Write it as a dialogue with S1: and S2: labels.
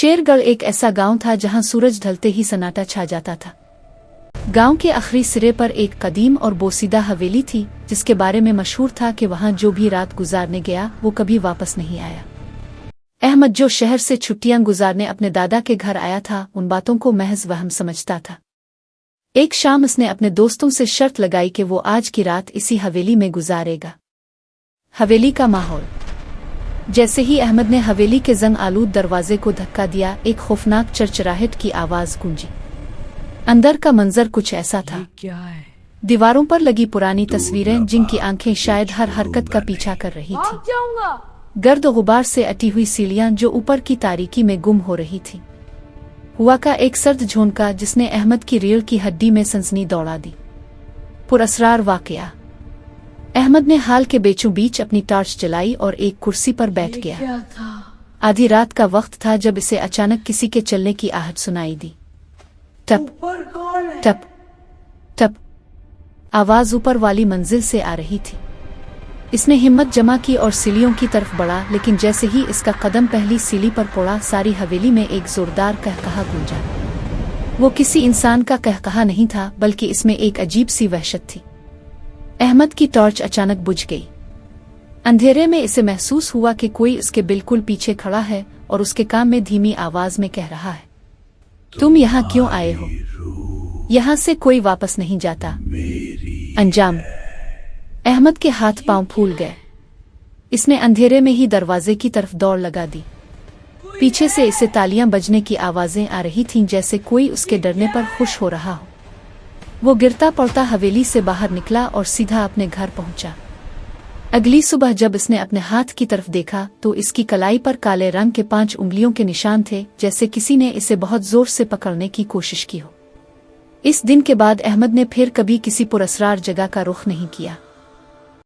S1: शेरगढ़ एक ऐसा गांव था जहां सूरज ढलते ही सन्नाटा छा जाता था। गांव के आखिरी सिरे पर एक कदीम और बोसीदा हवेली थी, जिसके बारे में मशहूर था कि वहां जो भी रात गुजारने गया वो कभी वापस नहीं आया। अहमद जो शहर से छुट्टियां गुजारने अपने दादा के घर आया था, उन बातों को महज वहम समझता था। एक शाम उसने अपने दोस्तों से शर्त लगाई कि वो आज की रात इसी हवेली में गुजारेगा। हवेली का माहौल। जैसे ही अहमद ने हवेली के जंग आलूद दरवाजे को धक्का दिया, एक खौफनाक चरचराहट की आवाज गूंजी। अंदर का मंजर कुछ ऐसा था।
S2: क्या है?
S1: दीवारों पर लगी पुरानी तस्वीरें, जिनकी आंखें शायद हर हरकत का पीछा कर रही थी। गर्द गुबार से अटी हुई सीढ़ियां जो ऊपर की तारीकी में गुम हो रही थी। हुआ का एक सर्द झोंका जिसने अहमद की रीढ़ की हड्डी में सनसनी दौड़ा दी। पुरअसरार वाकया। अहमद ने हाल के बीचों बीच अपनी टॉर्च जलाई और एक कुर्सी पर बैठ गया।
S2: क्या था?
S1: आधी रात का वक्त था जब इसे अचानक किसी के चलने की आहट सुनाई दी। टप टप टप। आवाज ऊपर वाली मंजिल से आ रही थी। इसने हिम्मत जमा की और सीढ़ियों की तरफ बढ़ा, लेकिन जैसे ही इसका कदम पहली सीढ़ी पर पड़ा, सारी हवेली में एक जोरदार कहकहा गूंजा। वो किसी इंसान का कहकहा नहीं था, बल्कि इसमें एक अजीब सी वहशत थी। अहमद की टॉर्च अचानक बुझ गई। अंधेरे में इसे महसूस हुआ कि कोई उसके बिल्कुल पीछे खड़ा है और उसके कान में धीमी आवाज में कह रहा है, तुम यहाँ क्यों आए हो? यहाँ से कोई वापस नहीं जाता। अंजाम। अहमद के हाथ पांव फूल गए। इसने अंधेरे में ही दरवाजे की तरफ दौड़ लगा दी। पीछे से इसे तालियां बजने की आवाजें आ रही थीं, जैसे कोई उसके डरने पर खुश हो रहा हो। वो गिरता पड़ता हवेली से बाहर निकला और सीधा अपने घर पहुंचा। अगली सुबह जब इसने अपने हाथ की तरफ देखा तो इसकी कलाई पर काले रंग के 5 उंगलियों के निशान थे, जैसे किसी ने इसे बहुत जोर से पकड़ने की कोशिश की हो। इस दिन के बाद अहमद ने फिर कभी किसी पुरअसरार जगह का रुख नहीं किया।